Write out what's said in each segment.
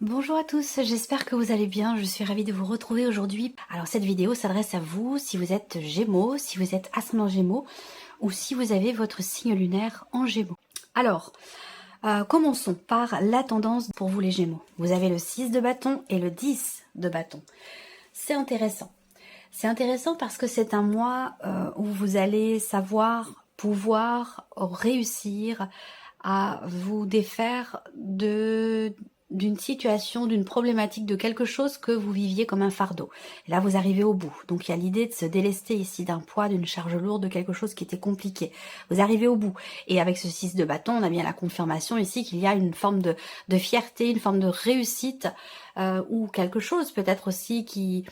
Bonjour à tous, j'espère que vous allez bien, je suis ravie de vous retrouver aujourd'hui. Alors cette vidéo s'adresse à vous si vous êtes Gémeaux, si vous êtes ascendant Gémeaux ou si vous avez votre signe lunaire en Gémeaux. Alors, commençons par la tendance pour vous les Gémeaux. Vous avez le 6 de bâton et le 10 de bâton. C'est intéressant. C'est intéressant parce que c'est un mois où vous allez pouvoir réussir à vous défaire d'une situation, d'une problématique, de quelque chose que vous viviez comme un fardeau. Et là, vous arrivez au bout. Donc, il y a l'idée de se délester ici d'un poids, d'une charge lourde, de quelque chose qui était compliqué. Vous arrivez au bout. Et avec ce 6 de bâton, on a bien la confirmation ici qu'il y a une forme de fierté, une forme de réussite, ou quelque chose peut-être aussi qui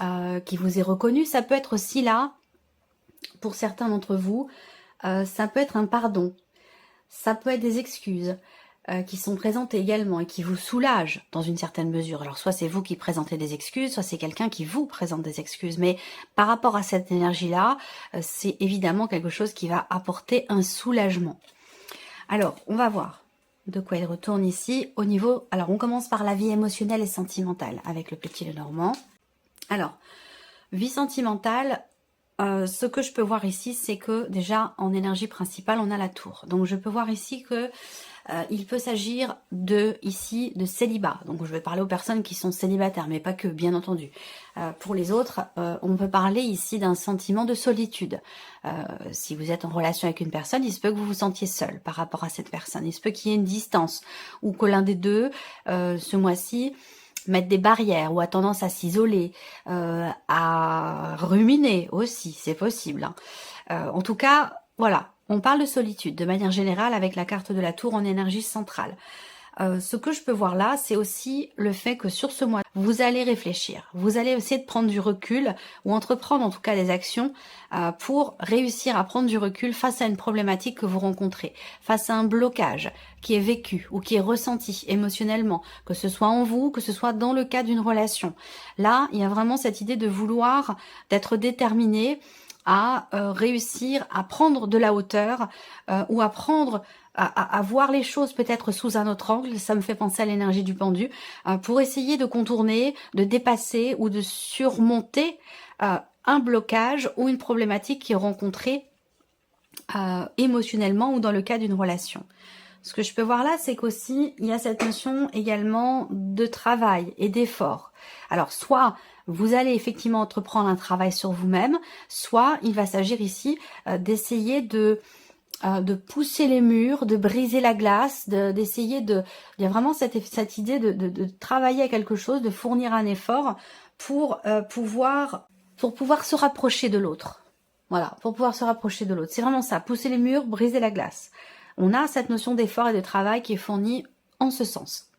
vous est reconnu. Ça peut être aussi là, pour certains d'entre vous, ça peut être un pardon. Ça peut être des excuses qui sont présentées également et qui vous soulagent dans une certaine mesure. Alors soit c'est vous qui présentez des excuses, soit c'est quelqu'un qui vous présente des excuses. Mais par rapport à cette énergie-là, c'est évidemment quelque chose qui va apporter un soulagement. Alors, on va voir de quoi il retourne ici au niveau... Alors, on commence par la vie émotionnelle et sentimentale avec le petit Lenormand. Alors, vie sentimentale... ce que je peux voir ici, c'est que déjà en énergie principale, on a la tour. Donc je peux voir ici que il peut s'agir de célibat. Donc je vais parler aux personnes qui sont célibataires, mais pas que, bien entendu. Pour les autres, on peut parler ici d'un sentiment de solitude. Si vous êtes en relation avec une personne, il se peut que vous vous sentiez seul par rapport à cette personne. Il se peut qu'il y ait une distance ou que l'un des deux, ce mois-ci, mettre des barrières ou a tendance à s'isoler, à ruminer aussi, c'est possible. En tout cas, voilà, on parle de solitude de manière générale avec la carte de la tour en énergie centrale. Ce que je peux voir là, c'est aussi le fait que sur ce mois, vous allez réfléchir, vous allez essayer de prendre du recul ou entreprendre en tout cas des actions pour réussir à prendre du recul face à une problématique que vous rencontrez, face à un blocage qui est vécu ou qui est ressenti émotionnellement, que ce soit en vous, que ce soit dans le cas d'une relation. Là, il y a vraiment cette idée de vouloir, d'être déterminé à réussir à prendre de la hauteur ou à prendre à voir les choses peut-être sous un autre angle, ça me fait penser à l'énergie du pendu, pour essayer de contourner, de dépasser ou de surmonter un blocage ou une problématique qui est rencontrée émotionnellement ou dans le cas d'une relation. Ce que je peux voir là, c'est qu'aussi, il y a cette notion également de travail et d'effort. Alors, soit vous allez effectivement entreprendre un travail sur vous-même, soit il va s'agir ici d'essayer de pousser les murs, de briser la glace, d'essayer il y a vraiment cette idée de travailler à quelque chose, de fournir un effort pour pouvoir se rapprocher de l'autre. Voilà, pour pouvoir se rapprocher de l'autre. C'est vraiment ça, pousser les murs, briser la glace. On a cette notion d'effort et de travail qui est fournie en ce sens.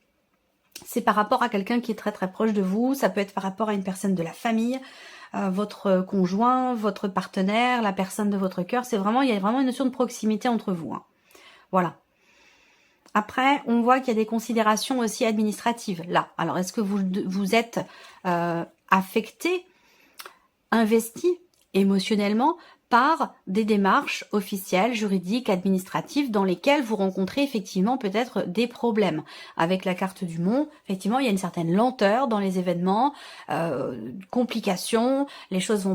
C'est par rapport à quelqu'un qui est très très proche de vous, ça peut être par rapport à une personne de la famille, votre conjoint, votre partenaire, la personne de votre cœur. Il y a vraiment une notion de proximité entre vous. Hein. Voilà. Après, on voit qu'il y a des considérations aussi administratives là. Alors, est-ce que vous êtes affecté, investi émotionnellement par des démarches officielles, juridiques, administratives dans lesquelles vous rencontrez effectivement peut-être des problèmes. Avec la carte du Mont, effectivement, il y a une certaine lenteur dans les événements, complications, les choses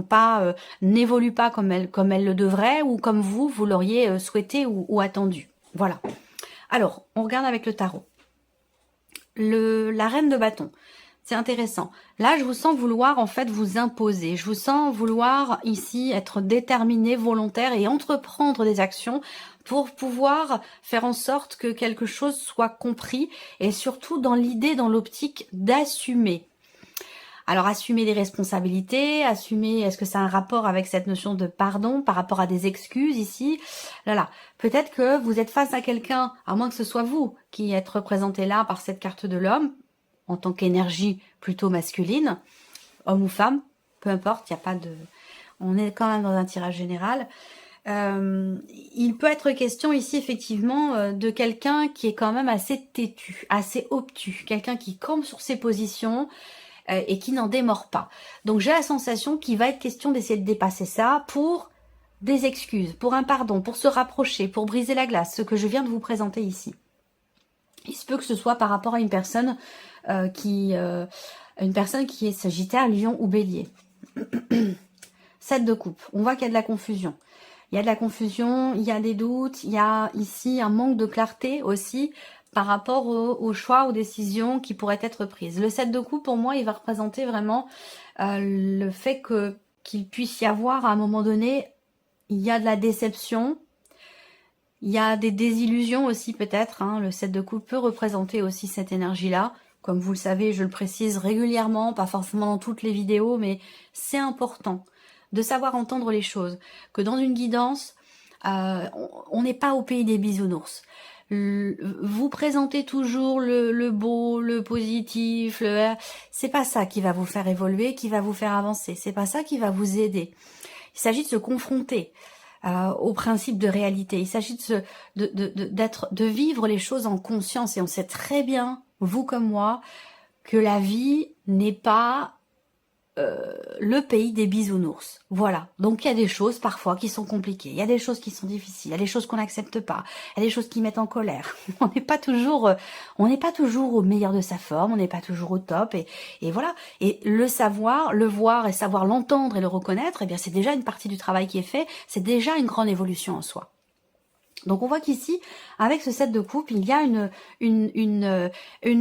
n'évoluent pas comme elles le devraient ou comme vous l'auriez souhaité ou attendu. Voilà. Alors, on regarde avec le tarot. La reine de bâton. C'est intéressant. Là, je vous sens vouloir en fait vous imposer. Je vous sens vouloir ici être déterminé, volontaire et entreprendre des actions pour pouvoir faire en sorte que quelque chose soit compris et surtout dans l'idée, dans l'optique d'assumer. Alors, assumer des responsabilités, est-ce que ça a un rapport avec cette notion de pardon par rapport à des excuses ici? Là. Peut-être que vous êtes face à quelqu'un, à moins que ce soit vous qui êtes représenté là par cette carte de l'homme, en tant qu'énergie plutôt masculine, homme ou femme, peu importe, il n'y a pas de... On est quand même dans un tirage général. Il peut être question ici effectivement de quelqu'un qui est quand même assez têtu, assez obtus, quelqu'un qui campe sur ses positions et qui n'en démord pas. Donc j'ai la sensation qu'il va être question d'essayer de dépasser ça pour des excuses, pour un pardon, pour se rapprocher, pour briser la glace, ce que je viens de vous présenter ici. Il se peut que ce soit par rapport à une personne une personne qui est Sagittaire, Lion ou Bélier. 7 de coupe. On voit qu'il y a de la confusion. Il y a de la confusion, il y a des doutes, il y a ici un manque de clarté aussi par rapport aux choix, aux décisions qui pourraient être prises. Le 7 de coupe, pour moi, il va représenter vraiment le fait qu'il puisse y avoir, à un moment donné, il y a de la déception, il y a des désillusions aussi peut-être. Hein. Le 7 de coupe peut représenter aussi cette énergie-là. Comme vous le savez, je le précise régulièrement, pas forcément dans toutes les vidéos, mais c'est important de savoir entendre les choses. Que dans une guidance, on n'est pas au pays des bisounours. Vous présentez toujours le beau, le positif, c'est pas ça qui va vous faire évoluer, qui va vous faire avancer. C'est pas ça qui va vous aider. Il s'agit de se confronter au principe de réalité. Il s'agit de vivre les choses en conscience. Et on sait très bien, vous comme moi, que la vie n'est pas le pays des bisounours. Voilà. Donc il y a des choses parfois qui sont compliquées. Il y a des choses qui sont difficiles. Il y a des choses qu'on n'accepte pas. Il y a des choses qui mettent en colère. On n'est pas toujours au meilleur de sa forme. On n'est pas toujours au top. Et voilà. Et le savoir, le voir et savoir l'entendre et le reconnaître, eh bien c'est déjà une partie du travail qui est fait. C'est déjà une grande évolution en soi. Donc on voit qu'ici, avec ce 7 de coupe, il y a une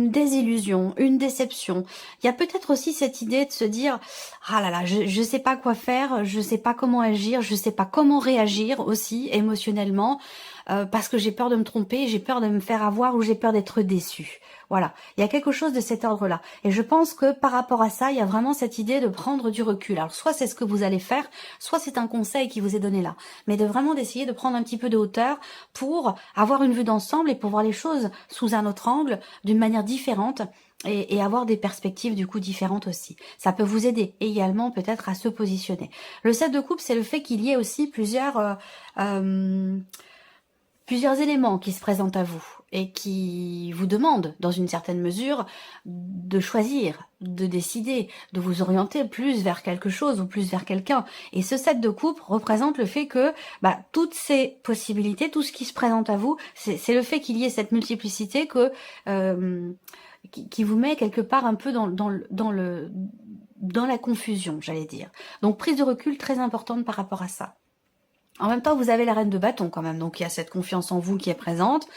désillusion, une déception. Il y a peut-être aussi cette idée de se dire « Ah là là, je sais pas quoi faire, je sais pas comment agir, je sais pas comment réagir aussi émotionnellement, parce que j'ai peur de me tromper, j'ai peur de me faire avoir ou j'ai peur d'être déçu. » Voilà, il y a quelque chose de cet ordre-là. Et je pense que par rapport à ça, il y a vraiment cette idée de prendre du recul. Alors soit c'est ce que vous allez faire, soit c'est un conseil qui vous est donné là. Mais de vraiment d'essayer de prendre un petit peu de hauteur pour avoir une vue d'ensemble et pour voir les choses sous un autre angle, d'une manière différente. Et avoir des perspectives du coup différentes aussi. Ça peut vous aider également peut-être à se positionner. Le 7 de coupe, c'est le fait qu'il y ait aussi plusieurs éléments qui se présentent à vous et qui vous demandent, dans une certaine mesure, de choisir, de décider, de vous orienter plus vers quelque chose ou plus vers quelqu'un. Et ce 7 de coupe représente le fait que toutes ces possibilités, tout ce qui se présente à vous, c'est le fait qu'il y ait cette multiplicité qui vous met quelque part un peu dans la confusion, j'allais dire. Donc prise de recul très importante par rapport à ça. En même temps, vous avez la reine de bâton quand même, donc il y a cette confiance en vous qui est présente.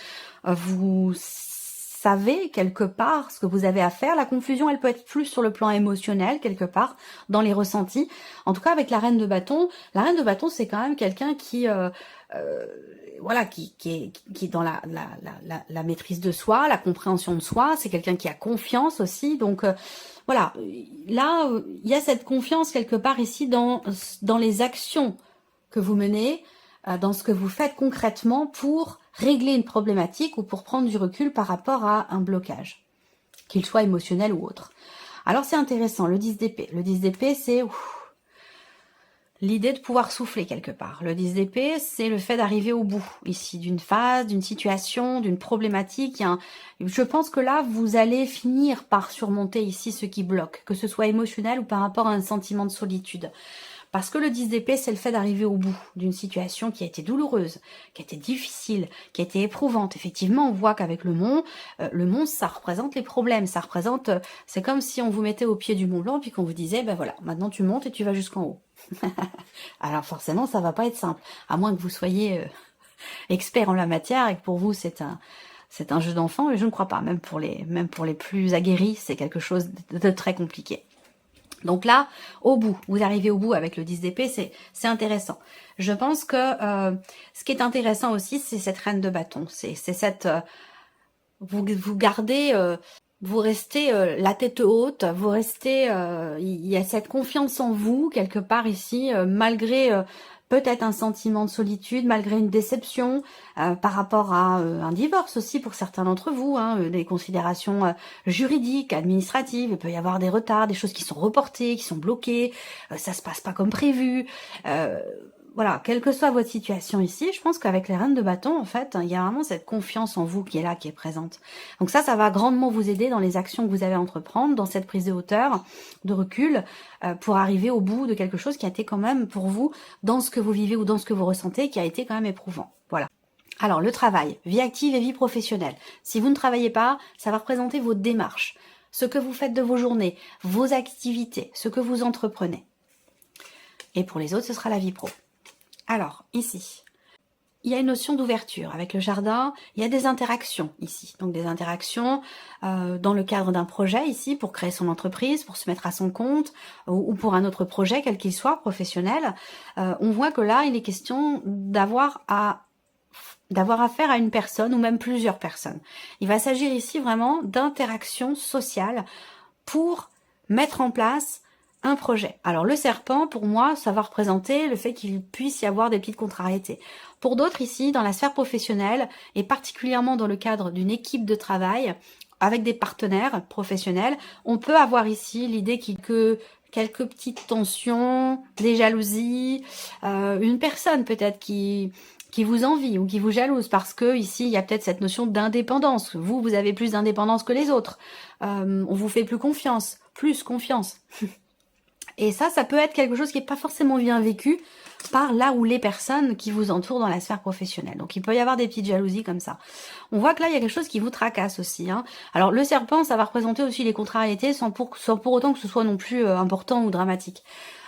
Vous savez quelque part ce que vous avez à faire. La confusion, elle peut être plus sur le plan émotionnel, quelque part, dans les ressentis. En tout cas, avec la reine de bâton, c'est quand même quelqu'un qui est dans la maîtrise de soi, la compréhension de soi. C'est quelqu'un qui a confiance aussi, donc voilà. Là, il y a cette confiance quelque part ici dans les actions que vous menez, dans ce que vous faites concrètement pour régler une problématique ou pour prendre du recul par rapport à un blocage, qu'il soit émotionnel ou autre. Alors c'est intéressant, le 10 d'épée. Le 10 d'épée, c'est l'idée de pouvoir souffler quelque part. Le 10 d'épée, c'est le fait d'arriver au bout, ici, d'une phase, d'une situation, d'une problématique. Je pense que là, vous allez finir par surmonter ici ce qui bloque, que ce soit émotionnel ou par rapport à un sentiment de solitude. Parce que le 10 d'épée, c'est le fait d'arriver au bout d'une situation qui a été douloureuse, qui a été difficile, qui a été éprouvante. Effectivement, on voit qu'avec le mont, ça représente les problèmes. Ça représente, c'est comme si on vous mettait au pied du Mont Blanc puis qu'on vous disait, voilà, maintenant tu montes et tu vas jusqu'en haut. Alors forcément, ça va pas être simple, à moins que vous soyez expert en la matière et que pour vous c'est un jeu d'enfant. Mais je ne crois pas. Même pour les plus aguerris, c'est quelque chose de très compliqué. Donc là, au bout, vous arrivez au bout avec le 10 d'épée, c'est intéressant. Je pense que ce qui est intéressant aussi, c'est cette reine de bâton. C'est cette... vous gardez... vous restez la tête haute, vous restez... il y a cette confiance en vous, quelque part ici, malgré... peut-être un sentiment de solitude, malgré une déception par rapport à un divorce aussi pour certains d'entre vous, des considérations juridiques, administratives, il peut y avoir des retards, des choses qui sont reportées, qui sont bloquées, ça se passe pas comme prévu. Voilà, quelle que soit votre situation ici, je pense qu'avec les reines de bâton, en fait, il y a vraiment cette confiance en vous qui est là, qui est présente. Donc ça va grandement vous aider dans les actions que vous avez à entreprendre, dans cette prise de hauteur, de recul, pour arriver au bout de quelque chose qui a été quand même, pour vous, dans ce que vous vivez ou dans ce que vous ressentez, qui a été quand même éprouvant. Voilà. Alors, le travail, vie active et vie professionnelle. Si vous ne travaillez pas, ça va représenter vos démarches. ce que vous faites de vos journées, vos activités, ce que vous entreprenez. Et pour les autres, ce sera la vie pro. Alors, ici, il y a une notion d'ouverture. Avec le jardin, il y a des interactions ici. Donc des interactions dans le cadre d'un projet ici, pour créer son entreprise, pour se mettre à son compte, ou pour un autre projet, quel qu'il soit, professionnel. On voit que là, il est question d'avoir affaire à une personne ou même plusieurs personnes. Il va s'agir ici vraiment d'interactions sociales pour mettre en place un projet. Alors le serpent, pour moi, ça va représenter le fait qu'il puisse y avoir des petites contrariétés. Pour d'autres ici, dans la sphère professionnelle, et particulièrement dans le cadre d'une équipe de travail, avec des partenaires professionnels, on peut avoir ici l'idée que quelques petites tensions, des jalousies, une personne peut-être qui vous envie ou qui vous jalouse parce que ici il y a peut-être cette notion d'indépendance. Vous avez plus d'indépendance que les autres. On vous fait plus confiance. Et ça peut être quelque chose qui n'est pas forcément bien vécu par là ou les personnes qui vous entourent dans la sphère professionnelle. Donc il peut y avoir des petites jalousies comme ça. On voit que là il y a quelque chose qui vous tracasse aussi. Alors le serpent, ça va représenter aussi les contrariétés sans pour autant que ce soit non plus important ou dramatique.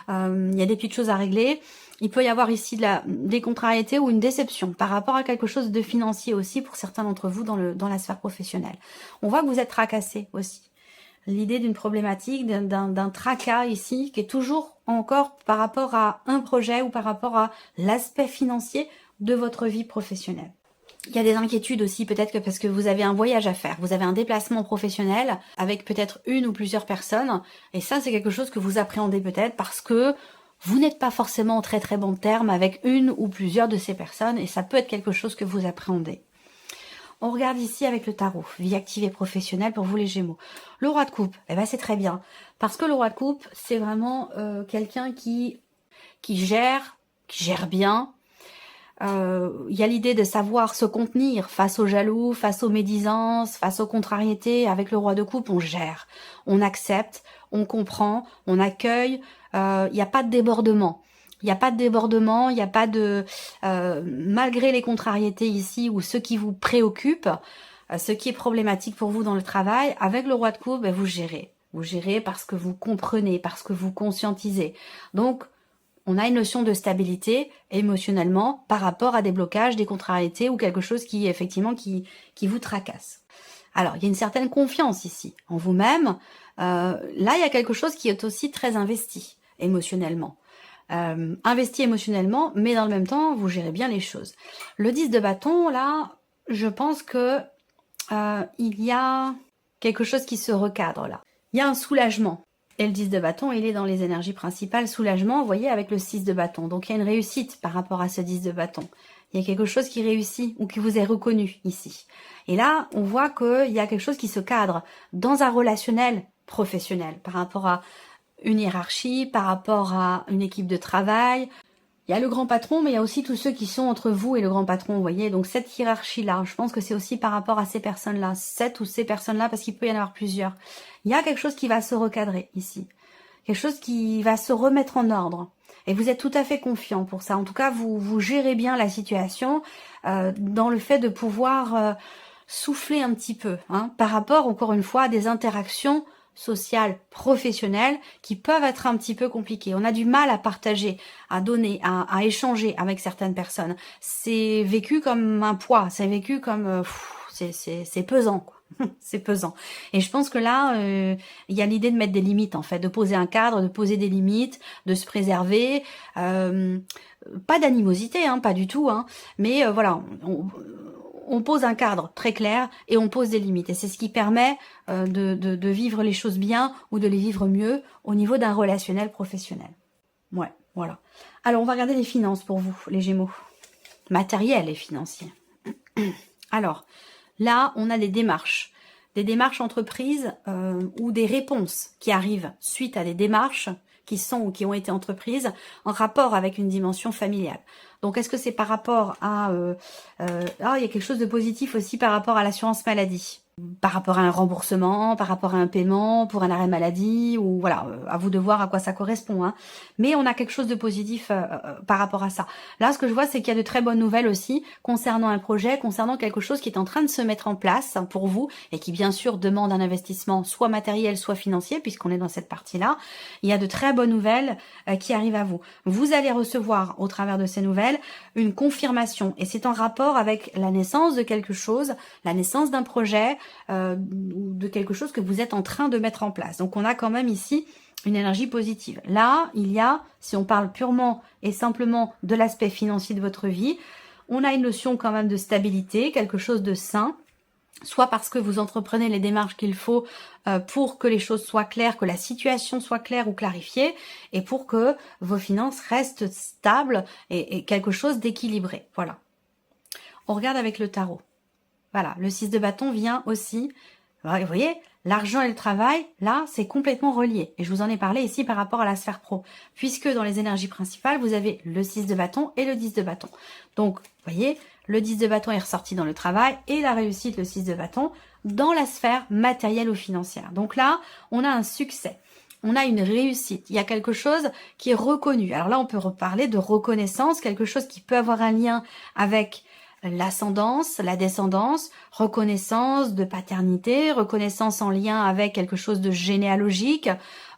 Il y a des petites choses à régler. Il peut y avoir ici des contrariétés ou une déception par rapport à quelque chose de financier aussi pour certains d'entre vous dans la sphère professionnelle. On voit que vous êtes tracassé aussi. L'idée d'une problématique, d'un tracas ici, qui est toujours encore par rapport à un projet ou par rapport à l'aspect financier de votre vie professionnelle. Il y a des inquiétudes aussi, peut-être que parce que vous avez un voyage à faire, vous avez un déplacement professionnel avec peut-être une ou plusieurs personnes, et ça c'est quelque chose que vous appréhendez peut-être parce que vous n'êtes pas forcément en très très bon terme avec une ou plusieurs de ces personnes, et ça peut être quelque chose que vous appréhendez. On regarde ici avec le tarot, vie active et professionnelle pour vous les Gémeaux. Le roi de coupe, c'est très bien. Parce que le roi de coupe, c'est vraiment quelqu'un qui gère bien. Il y a l'idée de savoir se contenir face aux jaloux, face aux médisances, face aux contrariétés. Avec le roi de coupe, on gère, on accepte, on comprend, on accueille. Il n'y a pas de débordement. Il n'y a pas de débordement, il n'y a pas de... malgré les contrariétés ici ou ce qui vous préoccupe, ce qui est problématique pour vous dans le travail, avec le roi de coupe, vous gérez. Vous gérez parce que vous comprenez, parce que vous conscientisez. Donc, on a une notion de stabilité émotionnellement par rapport à des blocages, des contrariétés ou quelque chose qui, effectivement, qui vous tracasse. Alors, il y a une certaine confiance ici en vous-même. Là, il y a quelque chose qui est aussi très investi émotionnellement. Investi émotionnellement, mais dans le même temps, vous gérez bien les choses. Le 10 de bâton, là, je pense que il y a quelque chose qui se recadre là. Il y a un soulagement. Et le 10 de bâton, il est dans les énergies principales, soulagement, vous voyez, avec le 6 de bâton. Donc il y a une réussite par rapport à ce 10 de bâton. Il y a quelque chose qui réussit ou qui vous est reconnu ici. Et là, on voit qu'il y a quelque chose qui se cadre dans un relationnel professionnel par rapport à une hiérarchie, par rapport à une équipe de travail. Il y a le grand patron, mais il y a aussi tous ceux qui sont entre vous et le grand patron, vous voyez. Donc cette hiérarchie-là, je pense que c'est aussi par rapport à ces personnes-là, cette ou ces personnes-là, parce qu'il peut y en avoir plusieurs. Il y a quelque chose qui va se recadrer ici. Quelque chose qui va se remettre en ordre. Et vous êtes tout à fait confiant pour ça. En tout cas, vous gérez bien la situation dans le fait de pouvoir souffler un petit peu, par rapport, encore une fois, à des interactions sociales, professionnelles, qui peuvent être un petit peu compliquées. On a du mal à partager, à donner, à échanger avec certaines personnes. C'est vécu comme un poids, c'est vécu comme... c'est pesant, quoi. C'est pesant. Et je pense que là, il y a l'idée de mettre des limites, en fait, de poser un cadre, de poser des limites, de se préserver. Pas d'animosité, pas du tout, mais voilà... On pose un cadre très clair et on pose des limites. Et c'est ce qui permet de vivre les choses bien ou de les vivre mieux au niveau d'un relationnel professionnel. Ouais, voilà. Alors, on va regarder les finances pour vous, les Gémeaux. Matériel et financier. Alors, là, on a des démarches entreprises ou des réponses qui arrivent suite à des démarches qui sont ou qui ont été entreprises en rapport avec une dimension familiale. Donc, est-ce que c'est par rapport à... il y a quelque chose de positif aussi par rapport à l'assurance maladie. par rapport à un remboursement, par rapport à un paiement, pour un arrêt maladie, ou voilà, à vous de voir à quoi ça correspond. Hein. Mais on a quelque chose de positif par rapport à ça. Là, ce que je vois, c'est qu'il y a de très bonnes nouvelles aussi concernant un projet, concernant quelque chose qui est en train de se mettre en place pour vous, et qui bien sûr demande un investissement soit matériel, soit financier, puisqu'on est dans cette partie-là. Il y a de très bonnes nouvelles qui arrivent à vous. Vous allez recevoir, au travers de ces nouvelles, une confirmation, et c'est en rapport avec la naissance de quelque chose, la naissance d'un projet, ou de quelque chose que vous êtes en train de mettre en place. Donc on a quand même ici une énergie positive. Là, il y a, si on parle purement et simplement de l'aspect financier de votre vie, on a une notion quand même de stabilité, quelque chose de sain, soit parce que vous entreprenez les démarches qu'il faut pour que les choses soient claires, que la situation soit claire ou clarifiée, et pour que vos finances restent stables et quelque chose d'équilibré. Voilà. On regarde avec le tarot. Voilà, le 6 de bâton vient aussi, vous voyez, l'argent et le travail, là, c'est complètement relié. Et je vous en ai parlé ici par rapport à la sphère pro, puisque dans les énergies principales, vous avez le 6 de bâton et le 10 de bâton. Donc, vous voyez, le 10 de bâton est ressorti dans le travail et la réussite, le 6 de bâton, dans la sphère matérielle ou financière. Donc là, on a un succès. On a une réussite, il y a quelque chose qui est reconnu. Alors là, on peut reparler de reconnaissance, quelque chose qui peut avoir un lien avec l'ascendance, la descendance, reconnaissance de paternité, reconnaissance en lien avec quelque chose de généalogique,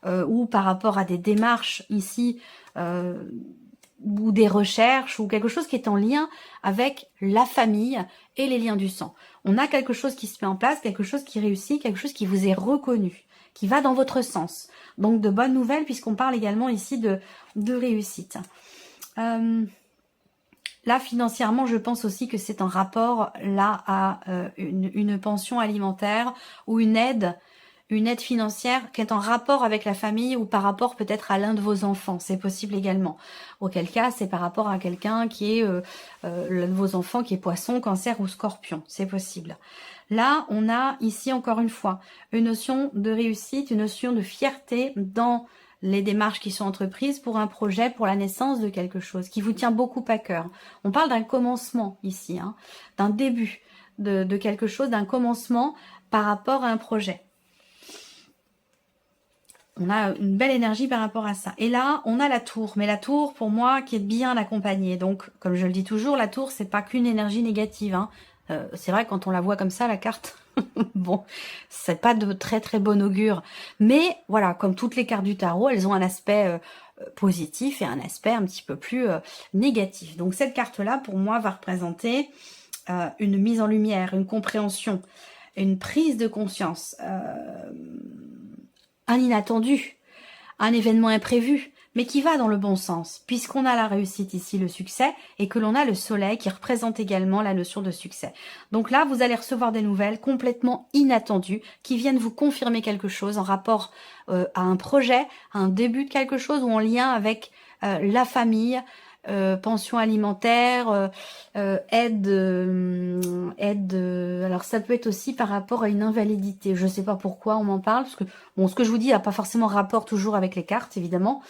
ou par rapport à des démarches ici, ou des recherches, ou quelque chose qui est en lien avec la famille et les liens du sang. On a quelque chose qui se met en place, quelque chose qui réussit, quelque chose qui vous est reconnu, qui va dans votre sens. Donc de bonnes nouvelles, puisqu'on parle également ici de réussite. Là, financièrement, je pense aussi que c'est en rapport là à une pension alimentaire ou une aide financière qui est en rapport avec la famille ou par rapport peut-être à l'un de vos enfants. C'est possible également. Auquel cas, c'est par rapport à quelqu'un qui est l'un de vos enfants qui est poisson, cancer ou scorpion. C'est possible. Là, on a ici encore une fois une notion de réussite, une notion de fierté dans les démarches qui sont entreprises pour un projet, pour la naissance de quelque chose qui vous tient beaucoup à cœur. On parle d'un commencement ici, hein, d'un début de quelque chose, d'un commencement par rapport à un projet. On a une belle énergie par rapport à ça. Et là, on a la tour. Mais la tour, pour moi, qui est bien accompagnée. Donc, comme je le dis toujours, la tour, c'est pas qu'une énergie négative. Hein. C'est vrai, quand on la voit comme ça, la carte, bon, c'est pas de très très bon augure. Mais voilà, comme toutes les cartes du tarot, elles ont un aspect positif et un aspect un petit peu plus négatif. Donc, cette carte-là, pour moi, va représenter une mise en lumière, une compréhension, une prise de conscience, un inattendu, un événement imprévu, mais qui va dans le bon sens, puisqu'on a la réussite ici, le succès, et que l'on a le soleil qui représente également la notion de succès. Donc là, vous allez recevoir des nouvelles complètement inattendues, qui viennent vous confirmer quelque chose en rapport à un projet, à un début de quelque chose, ou en lien avec la famille, pension alimentaire, aide, alors ça peut être aussi par rapport à une invalidité. Je ne sais pas pourquoi on m'en parle, parce que bon, ce que je vous dis n'a pas forcément rapport toujours avec les cartes, évidemment,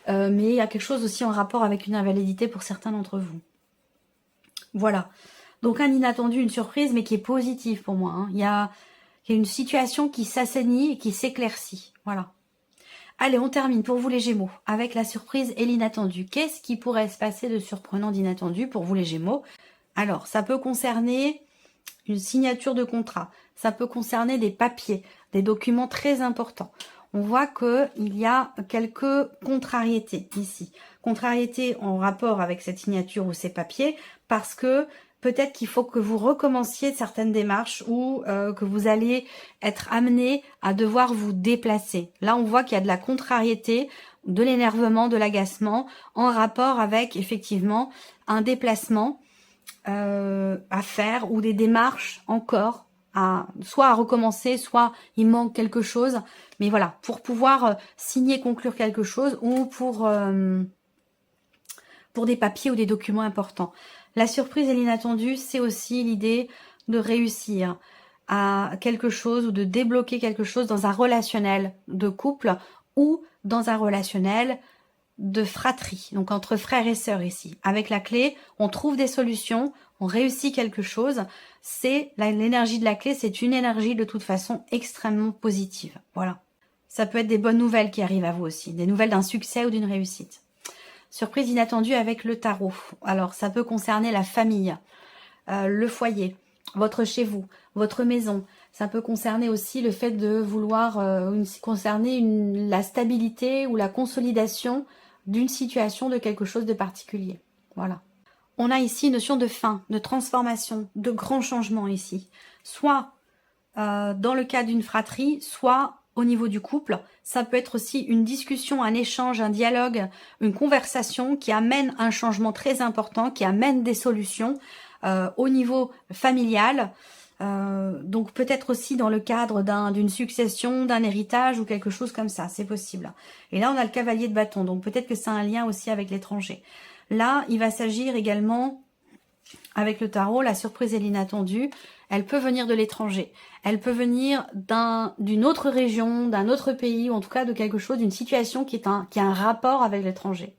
mais il y a quelque chose aussi en rapport avec une invalidité pour certains d'entre vous. Voilà. Donc un inattendu, une surprise, mais qui est positive pour moi. Hein. Il y a une situation qui s'assainit et qui s'éclaircit. Voilà. Allez, on termine pour vous les Gémeaux, avec la surprise et l'inattendu. Qu'est-ce qui pourrait se passer de surprenant, d'inattendu pour vous les Gémeaux? Alors, ça peut concerner une signature de contrat, ça peut concerner des papiers, des documents très importants. On voit qu'il y a quelques contrariétés ici. Contrariétés en rapport avec cette signature ou ces papiers, parce que peut-être qu'il faut que vous recommenciez certaines démarches ou que vous allez être amené à devoir vous déplacer. Là, on voit qu'il y a de la contrariété, de l'énervement, de l'agacement en rapport avec effectivement un déplacement à faire ou des démarches encore soit à recommencer, soit il manque quelque chose. Mais voilà, pour pouvoir signer, conclure quelque chose ou pour des papiers ou des documents importants. La surprise et l'inattendu, c'est aussi l'idée de réussir à quelque chose ou de débloquer quelque chose dans un relationnel de couple ou dans un relationnel de fratrie, donc entre frères et sœurs ici. Avec la clé, on trouve des solutions, on réussit quelque chose. C'est l'énergie de la clé, c'est une énergie de toute façon extrêmement positive. Voilà. Ça peut être des bonnes nouvelles qui arrivent à vous aussi, des nouvelles d'un succès ou d'une réussite. Surprise inattendue avec le tarot. Alors, ça peut concerner la famille, le foyer, votre chez vous, votre maison. Ça peut concerner aussi le fait de vouloir la stabilité ou la consolidation d'une situation, de quelque chose de particulier. Voilà. On a ici une notion de fin, de transformation, de grand changement ici. Soit dans le cas d'une fratrie, soit au niveau du couple. Ça peut être aussi une discussion, un échange, un dialogue, une conversation qui amène un changement très important, qui amène des solutions au niveau familial. Donc peut-être aussi dans le cadre d'une succession, d'un héritage ou quelque chose comme ça, c'est possible. Et là on a le cavalier de bâton, donc peut-être que ça a un lien aussi avec l'étranger. Là il va s'agir également, avec le tarot, la surprise et l'inattendu, elle peut venir de l'étranger, elle peut venir d'une autre région, d'un autre pays, ou en tout cas de quelque chose, d'une situation qui a un rapport avec l'étranger.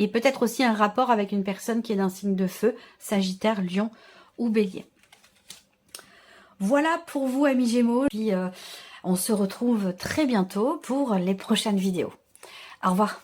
Et peut-être aussi un rapport avec une personne qui est d'un signe de feu, Sagittaire, Lion ou Bélier. Voilà pour vous, amis Gémeaux. Puis on se retrouve très bientôt pour les prochaines vidéos. Au revoir.